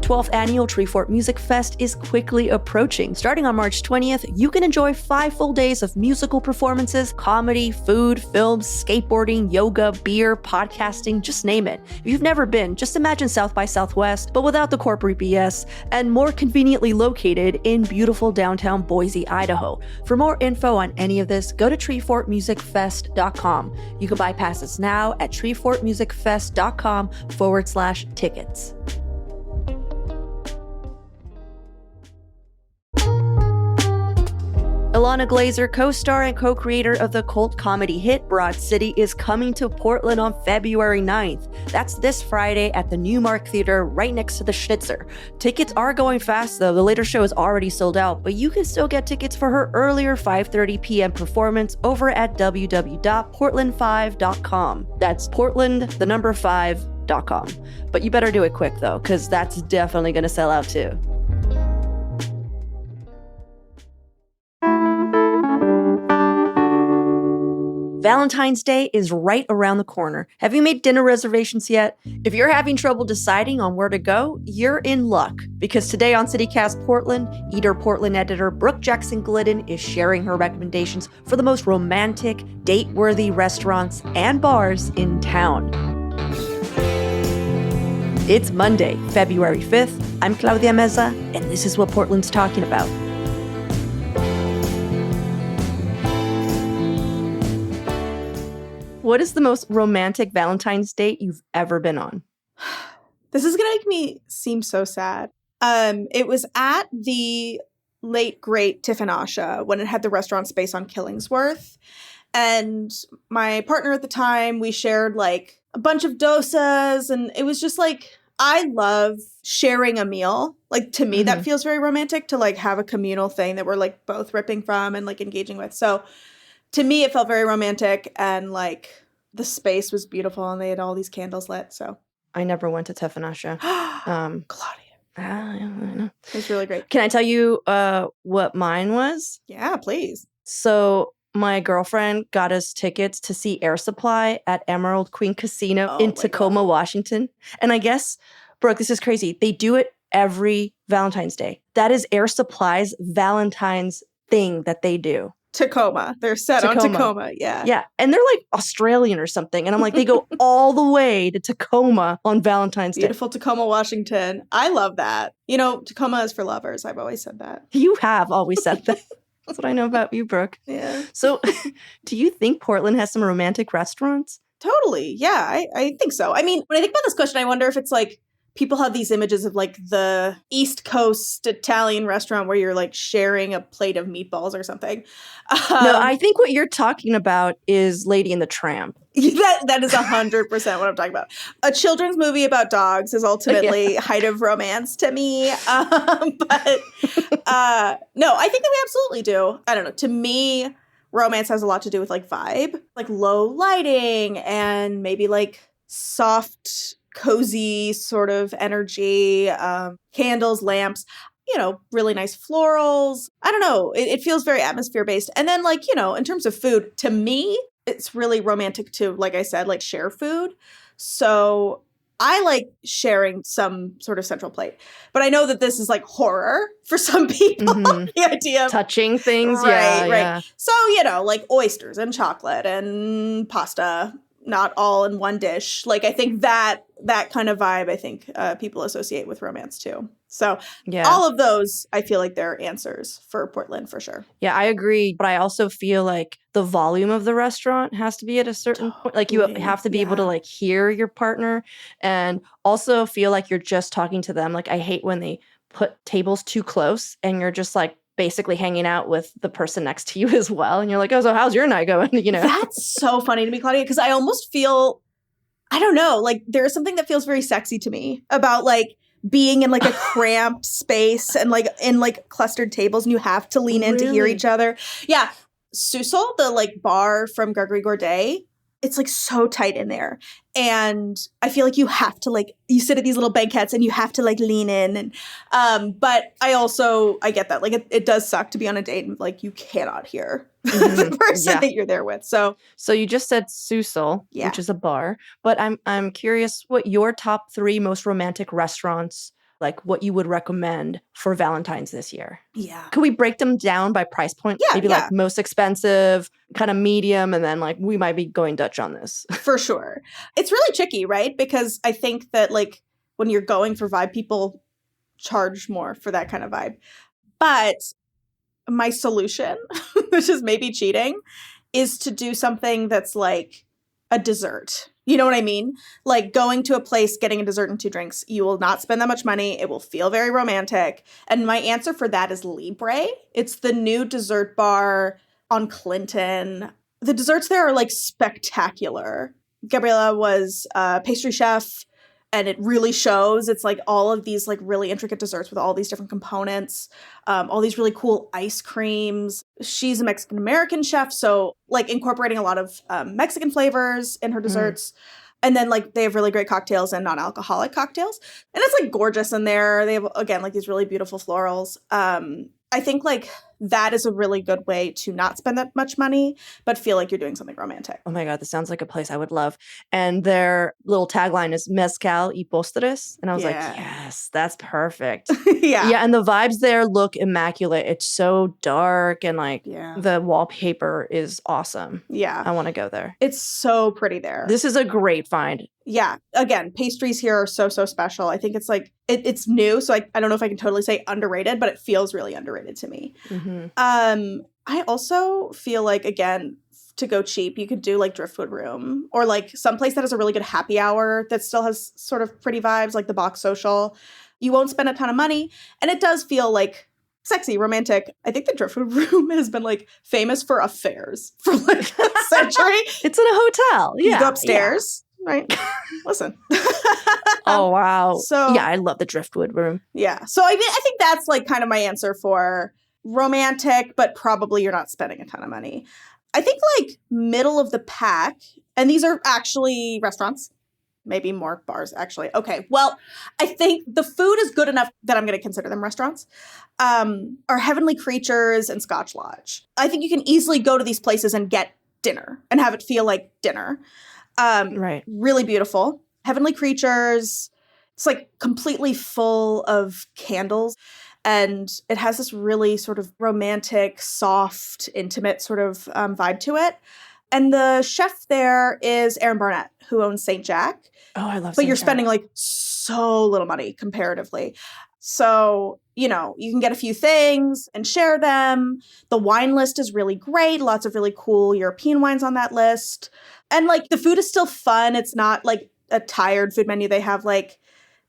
12th annual Treefort Music Fest is quickly approaching. Starting on March 20th, you can enjoy 5 full days of musical performances, comedy, food, films, skateboarding, yoga, beer, podcasting, just name it. If you've never been, just imagine South by Southwest, but without the corporate BS, and more conveniently located in beautiful downtown Boise, Idaho. For more info on any of this, go to treefortmusicfest.com. You can buy passes now at treefortmusicfest.com/tickets. Ilana Glazer, co-star and co-creator of the cult comedy hit Broad City, is coming to Portland on February 9th. That's this Friday at the Newmark Theater right next to the Schnitzer. Tickets are going fast though. The later show is already sold out, but you can still get tickets for her earlier 5:30 p.m. performance over at www.portland5.com. That's Portland5.com. But you better do it quick though, because that's definitely going to sell out too. Valentine's Day is right around the corner. Have you made dinner reservations yet? If you're having trouble deciding on where to go, you're in luck. Because today on CityCast Portland, Eater Portland editor Brooke Jackson Glidden is sharing her recommendations for the most romantic, date-worthy restaurants and bars in town. It's Monday, February 5th. I'm Claudia Meza, and this is what Portland's talking about. What is the most romantic Valentine's date you've ever been on? This is going to make me seem so sad. It was at the late, great Tiffin Asha when it had the restaurant space on Killingsworth. And my partner at the time, we shared like a bunch of dosas. And it was just like, I love sharing a meal. Like to me, that feels very romantic to like have a communal thing that we're like both ripping from and like engaging with. So to me, it felt very romantic, and like the space was beautiful, and they had all these candles lit. So I never went to Tiffin Asha. Claudia, I know. It was really great. Can I tell you what mine was? Yeah, please. So my girlfriend got us tickets to see Air Supply at Emerald Queen Casino in Tacoma, Washington. And I guess, Brooke, this is crazy. They do it every Valentine's Day. That is Air Supply's Valentine's thing that they do. Tacoma. They're set on Tacoma. Yeah. Yeah. And they're like Australian or something. And I'm like, they go all the way to Tacoma on Valentine's Day. Beautiful Tacoma, Washington. I love that. You know, Tacoma is for lovers. I've always said that. You have always said that. That's what I know about you, Brooke. Yeah. So do you think Portland has some romantic restaurants? Totally. Yeah, I think so. I mean, when I think about this question, I wonder if it's like people have these images of like the East Coast Italian restaurant where you're like sharing a plate of meatballs or something. No, I think what you're talking about is Lady and the Tramp. That is 100% what I'm talking about. A children's movie about dogs is ultimately height of romance to me. But no, I think that we absolutely do. I don't know. To me, romance has a lot to do with like vibe, like low lighting and maybe like soft, cozy sort of energy, candles, lamps, you know, really nice florals. I don't know. It feels very atmosphere based. And then like, you know, in terms of food, to me, it's really romantic to, like I said, like share food. So I like sharing some sort of central plate. But I know that this is like horror for some people. The idea of touching things. Right. Yeah. So, you know, like oysters and chocolate and pasta, not all in one dish. Like I think that kind of vibe, I think people associate with romance too. So all of those, I feel like they're answers for Portland for sure. Yeah, I agree. But I also feel like the volume of the restaurant has to be at a certain point. Like you have to be able to like hear your partner and also feel like you're just talking to them. Like I hate when they put tables too close and you're just like basically hanging out with the person next to you as well. And you're like, oh, so how's your night going? You know, that's so funny to me, Claudia, because I almost feel, I don't know, like there's something that feels very sexy to me about like being in like a cramped space and like in like clustered tables and you have to lean in to hear each other. Yeah. Susel, the like bar from Gregory Gourdet, it's like so tight in there. And I feel like you have to like, you sit at these little banquettes and you have to like lean in. And, but I get that. Like it does suck to be on a date and like you cannot hear the person that you're there with. So you just said Susel, which is a bar, but I'm curious what your top 3 most romantic restaurants like what you would recommend for Valentine's this year. Yeah. Could we break them down by price point? Yeah, Maybe yeah. like most expensive, kind of medium, and then like we might be going Dutch on this. For sure. It's really tricky, right? Because I think that like when you're going for vibe, people charge more for that kind of vibe. But my solution, which is maybe cheating, is to do something that's like a dessert. You know what I mean? Like going to a place, getting a dessert and 2 drinks. You will not spend that much money. It will feel very romantic. And my answer for that is Libre. It's the new dessert bar on Clinton. The desserts there are like spectacular. Gabriela was a pastry chef, and it really shows. It's like all of these like really intricate desserts with all these different components, all these really cool ice creams. She's a Mexican-American chef, so like incorporating a lot of Mexican flavors in her desserts. And then like they have really great cocktails and non-alcoholic cocktails. And it's like gorgeous in there. They have, again, like these really beautiful florals. I think like that is a really good way to not spend that much money, but feel like you're doing something romantic. Oh my God, this sounds like a place I would love. And their little tagline is Mezcal y Postres. And I was like, yes, that's perfect. Yeah. Yeah, and the vibes there look immaculate. It's so dark and like the wallpaper is awesome. Yeah. I want to go there. It's so pretty there. This is a great find. Yeah. Again, pastries here are so, so special. I think it's like, it's new. So I don't know if I can totally say underrated, but it feels really underrated to me. Mm-hmm. I also feel like, again, to go cheap, you could do like Driftwood Room or like someplace that has a really good happy hour that still has sort of pretty vibes, like the Box Social. You won't spend a ton of money. And it does feel like sexy, romantic. I think the Driftwood Room has been like famous for affairs for like a century. It's in a hotel. Yeah. You go upstairs. Right. Listen. Oh, wow. So yeah, I love the Driftwood Room. Yeah. So I mean, I think that's like kind of my answer for romantic, but probably you're not spending a ton of money. I think like middle of the pack, and these are actually restaurants, maybe more bars actually. Okay. Well, I think the food is good enough that I'm going to consider them restaurants. Are Heavenly Creatures and Scotch Lodge. I think you can easily go to these places and get dinner and have it feel like dinner. Right. Really beautiful. Heavenly Creatures. It's like completely full of candles. And it has this really sort of romantic, soft, intimate sort of vibe to it. And the chef there is Aaron Barnett, who owns St. Jack. Oh, I love But St. you're Jack. spending like so little money comparatively. So, you know, you can get a few things and share them. The wine list is really great. Lots of really cool European wines on that list. And like the food is still fun. It's not like a tired food menu. They have like,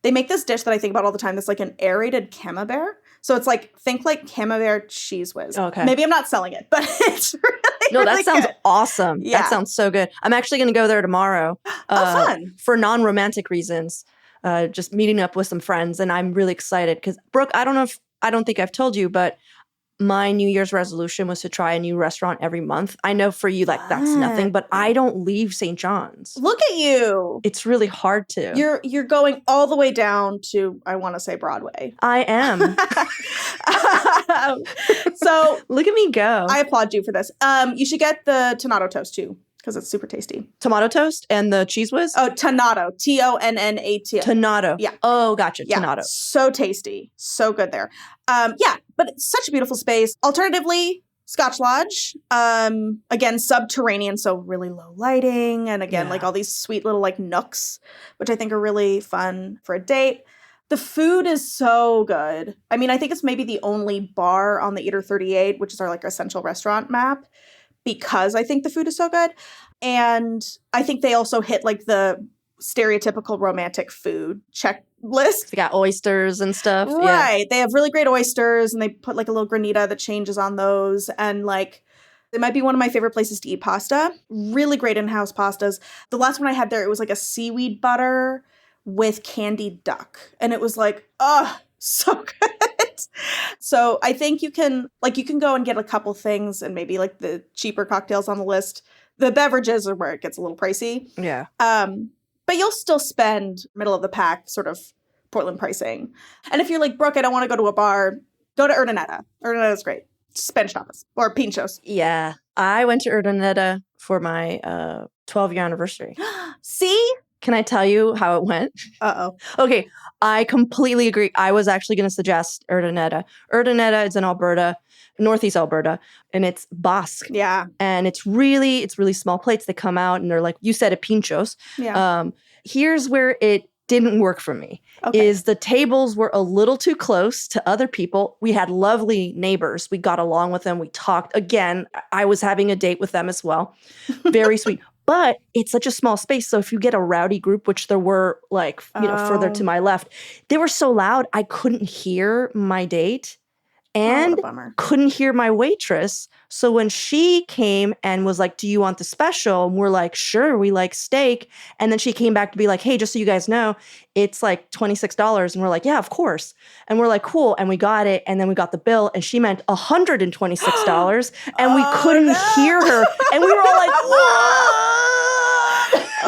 they make this dish that I think about all the time that's like an aerated camembert. So it's like, think like camembert cheese whiz. Okay. Maybe I'm not selling it, but it's really, No, that really sounds good. awesome. Yeah. That sounds so good. I'm actually going to go there tomorrow. Oh, fun. For non-romantic reasons. Just meeting up with some friends. And I'm really excited because, Brooke, I don't think I've told you, but my New Year's resolution was to try a new restaurant every month. I know for you, like, that's nothing, but I don't leave St. John's. Look at you. It's really hard to. You're going all the way down to, I want to say, Broadway. I am. So Look at me go. I applaud you for this. You should get the Tonnato toast too, because it's super tasty. Tomato toast and the cheese whiz? Oh, Tonnato. Tonnato. Tonnato. Yeah. Oh, gotcha. Yeah. Tonnato. So tasty. So good there. Yeah, but it's such a beautiful space. Alternatively, Scotch Lodge. Again, subterranean, so really low lighting. And again, like all these sweet little like nooks, which I think are really fun for a date. The food is so good. I mean, I think it's maybe the only bar on the Eater 38, which is our like essential restaurant map, because I think the food is so good. And I think they also hit like the stereotypical romantic food checklist. They got oysters and stuff. Yeah. Right. They have really great oysters and they put like a little granita that changes on those. And like, it might be one of my favorite places to eat pasta. Really great in-house pastas. The last one I had there, it was like a seaweed butter with candied duck. And it was like, oh, so good. So I think you can go and get a couple things and maybe like the cheaper cocktails on the list. The beverages are where it gets a little pricey. Yeah. But you'll still spend middle of the pack sort of Portland pricing. And if you're like, Brooke, I don't want to go to a bar, go to Urdaneta. Urdaneta's great. Spanish tapas or pinchos. Yeah. I went to Urdaneta for my 12-year anniversary. See? Can I tell you how it went? Okay, I completely agree. I was actually going to suggest Urdaneta. Urdaneta is in Alberta, northeast Alberta, and it's Basque. Yeah. And it's really small plates that come out, and they're like, you said it, pinchos. Yeah. Here's where it didn't work for me. Okay. Is the tables were a little too close to other people. We had lovely neighbors. We got along with them. We talked. Again, I was having a date with them as well. Very sweet. But it's such a small space. So if you get a rowdy group, which there were like, further to my left, they were so loud I couldn't hear my date and what a bummer. couldn't hear my waitress. So when she came and was like, do you want the special? And we're like, sure, we like steak. And then she came back to be like, hey, just so you guys know, it's like $26. And we're like, yeah, of course. And we're like, cool. And we got it. And then we got the bill and she meant $126. And we couldn't hear her. And we were all like, what?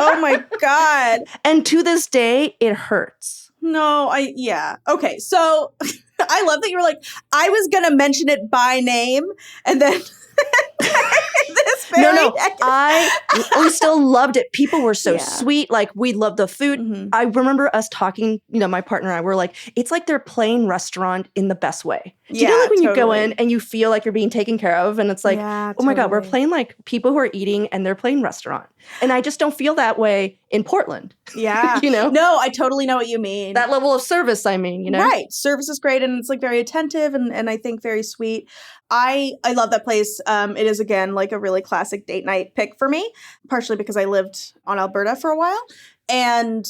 Oh my God. And to this day, it hurts. No, yeah. Okay, so I love that you were like, I was going to mention it by name, and then this very we still loved it. People were so Yeah. sweet. Like, we loved the food. Mhm. I remember us talking, my partner and I were like, it's like they're playing restaurant in the best way. Do you know, Yeah, like when you go totally. in and you feel like you're being taken care of, and it's like, Yeah, oh my God, we're totally. playing like people who are eating and they're playing restaurant. And I just don't feel that way in Portland. Yeah. You know? No, I totally know what you mean. That level of service, I mean, Right. Service is great, and it's like very attentive and I think very sweet. I love that place. It is, again, like a really classic date night pick for me, partially because I lived on Alberta for a while. And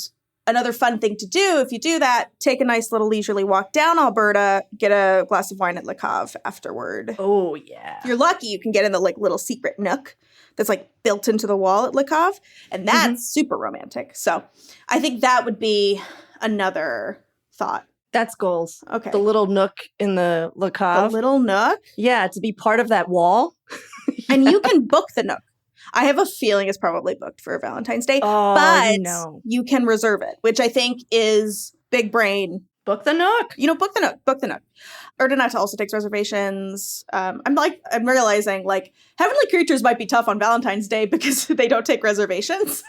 another fun thing to do, if you do that, take a nice little leisurely walk down Alberta, get a glass of wine at Le Cave afterward. Oh, yeah. If you're lucky, you can get in the like little secret nook that's like built into the wall at Le Cave, and that's super romantic. So I think that would be another thought. That's goals. Okay. The little nook in the Le The Cave. little nook. Yeah, to be part of that wall. And you can book the nook. I have a feeling it's probably booked for Valentine's Day, Oh, but no. you can reserve it, which I think is big brain. Book the nook. Book the nook. Book the nook. Urdaneta also takes reservations. I'm realizing like Heavenly Creatures might be tough on Valentine's Day because they don't take reservations.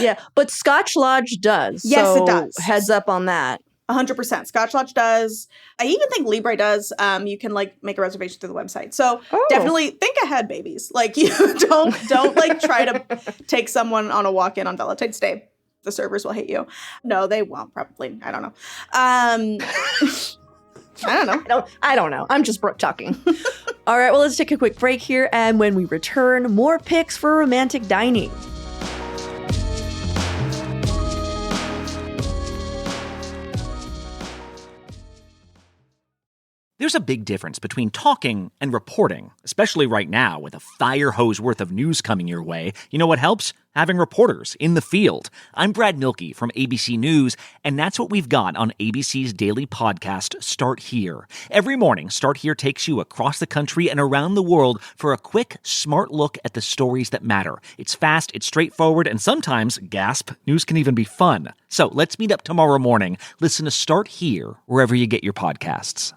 Yeah, but Scotch Lodge does. Yes, so it does. Heads up on that. 100%. Scotch Lodge does. I even think Libre does. You can like make a reservation through the website. So definitely think ahead, babies. Like you don't like try to take someone on a walk-in on Valentine's Day. The servers will hate you. No, they won't probably. I don't know. I don't know. I don't know. I'm just talking. All right, well, let's take a quick break here. And when we return, more picks for romantic dining. There's a big difference between talking and reporting, especially right now with a fire hose worth of news coming your way. You know what helps? Having reporters in the field. I'm Brad Milkey from ABC News, and that's what we've got on ABC's daily podcast, Start Here. Every morning, Start Here takes you across the country and around the world for a quick, smart look at the stories that matter. It's fast, it's straightforward, and sometimes, gasp, news can even be fun. So let's meet up tomorrow morning. Listen to Start Here wherever you get your podcasts.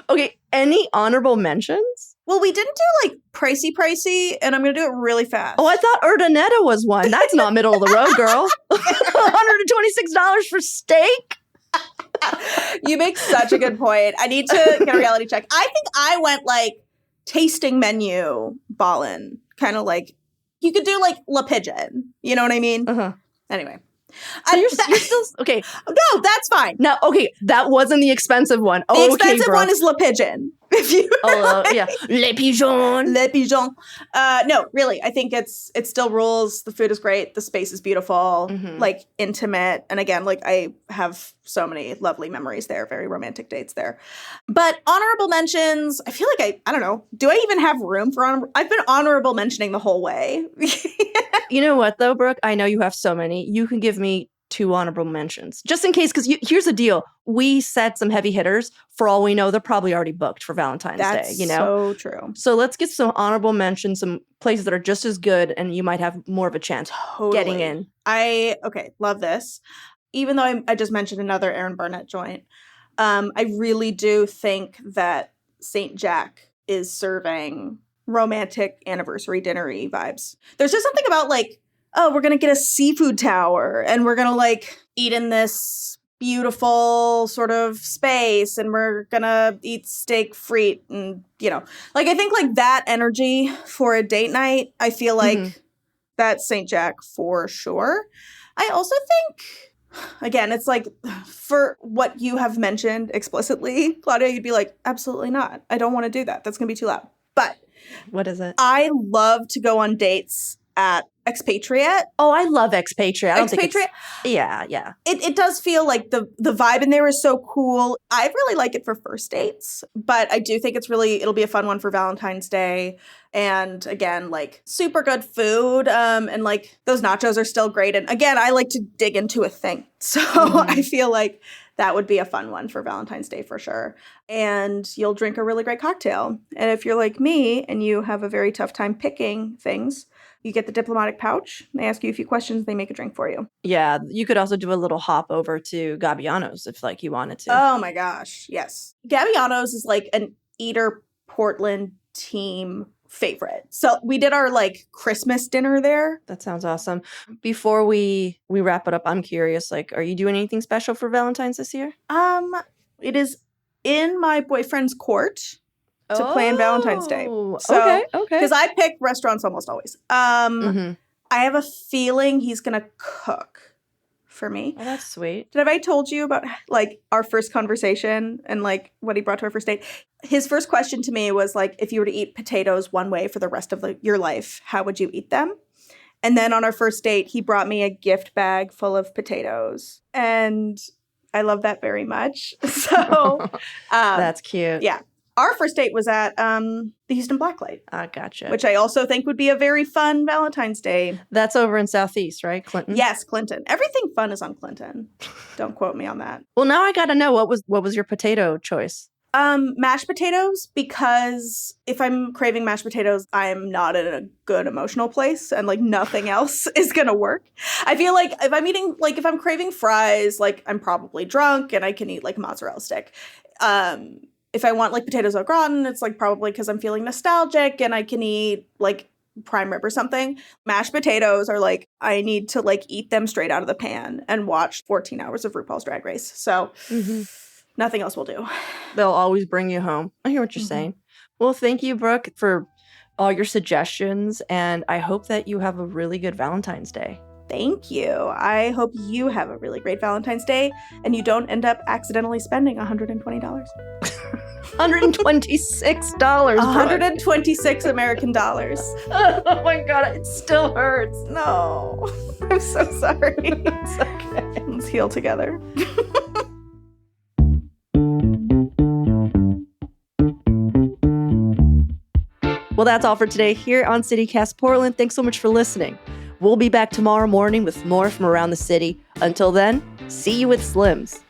Okay, any honorable mentions? Well, we didn't do like pricey, and I'm going to do it really fast. Oh, I thought Urdaneta was one. That's not middle of the road, girl. $126 for steak? You make such a good point. I need to get a reality check. I think I went like tasting menu ballin', kind of like you could do like La Pigeon. You know what I mean? Uh-huh. Anyway. So you're still okay. No, that's fine. Now, okay, that wasn't the expensive one. The Okay, expensive bro. one is Le Pigeon. If you Yeah, Les Pigeons. Le Pigeon. No, really, I think it still rules. The food is great. The space is beautiful, like intimate. And again, like I have so many lovely memories there, very romantic dates there. But honorable mentions, I feel like I don't know. Do I even have room for honorable? I've been honorable mentioning the whole way. You know what, though, Brooke? I know you have so many. You can give me 2 honorable mentions. Just in case, because here's the deal. We said some heavy hitters. For all we know, they're probably already booked for Valentine's Day, you know? So true. So let's get some honorable mentions, some places that are just as good, and you might have more of a chance getting in. Okay, love this. Even though I just mentioned another Aaron Barnett joint, I really do think that St. Jack is serving romantic anniversary dinner-y vibes. There's just something about like oh, we're going to get a seafood tower and we're going to like eat in this beautiful sort of space and we're going to eat steak frite and, you know, like I think like that energy for a date night, I feel like that's St. Jack for sure. I also think, again, it's like for what you have mentioned explicitly, Claudia, you'd be like, absolutely not. I don't want to do that. That's going to be too loud. But what is it? I love to go on dates at Expatriate. Oh, I love Expatriate. I don't think Expatriate. Yeah. It does feel like the vibe in there is so cool. I really like it for first dates, but I do think it'll be a fun one for Valentine's Day. And again, like super good food. And like those nachos are still great. And again, I like to dig into a thing. So I feel like that would be a fun one for Valentine's Day for sure. And you'll drink a really great cocktail. And if you're like me and you have a very tough time picking things, you get the diplomatic pouch. They ask you a few questions. They make a drink for you. Yeah, you could also do a little hop over to Gabbiano's if like you wanted to. Oh my gosh, yes. Gabbiano's is like an Eater Portland team favorite. So we did our like Christmas dinner there. That sounds awesome. Before we wrap it up, I'm curious, like, are you doing anything special for Valentine's this year? It is in my boyfriend's court to plan Valentine's Day. So, okay. Because I pick restaurants almost always. I have a feeling he's gonna cook for me. Oh, that's sweet. Have I told you about like our first conversation and like what he brought to our first date? His first question to me was like, if you were to eat potatoes one way for the rest of your life, how would you eat them? And then on our first date, he brought me a gift bag full of potatoes. And I love that very much. So that's cute. Yeah. Our first date was at the Houston Blacklight. Gotcha. Which I also think would be a very fun Valentine's Day. That's over in Southeast, right? Clinton? Yes, Clinton. Everything fun is on Clinton. Don't quote me on that. Well, now I got to know, what was your potato choice? Mashed potatoes, because if I'm craving mashed potatoes, I'm not in a good emotional place and like nothing else is going to work. I feel like if I'm craving fries, like I'm probably drunk and I can eat like a mozzarella stick. If I want like potatoes au gratin, it's like probably because I'm feeling nostalgic and I can eat like prime rib or something. Mashed potatoes are like, I need to like eat them straight out of the pan and watch 14 hours of RuPaul's Drag Race. So nothing else will do. They'll always bring you home. I hear what you're saying. Well, thank you, Brooke, for all your suggestions. And I hope that you have a really good Valentine's Day. Thank you. I hope you have a really great Valentine's Day and you don't end up accidentally spending $120. $126. 126 American dollars. Oh my God, it still hurts. No. I'm so sorry. It's okay. Let's heal together. Well, that's all for today here on CityCast Portland. Thanks so much for listening. We'll be back tomorrow morning with more from around the city. Until then, see you with Slims.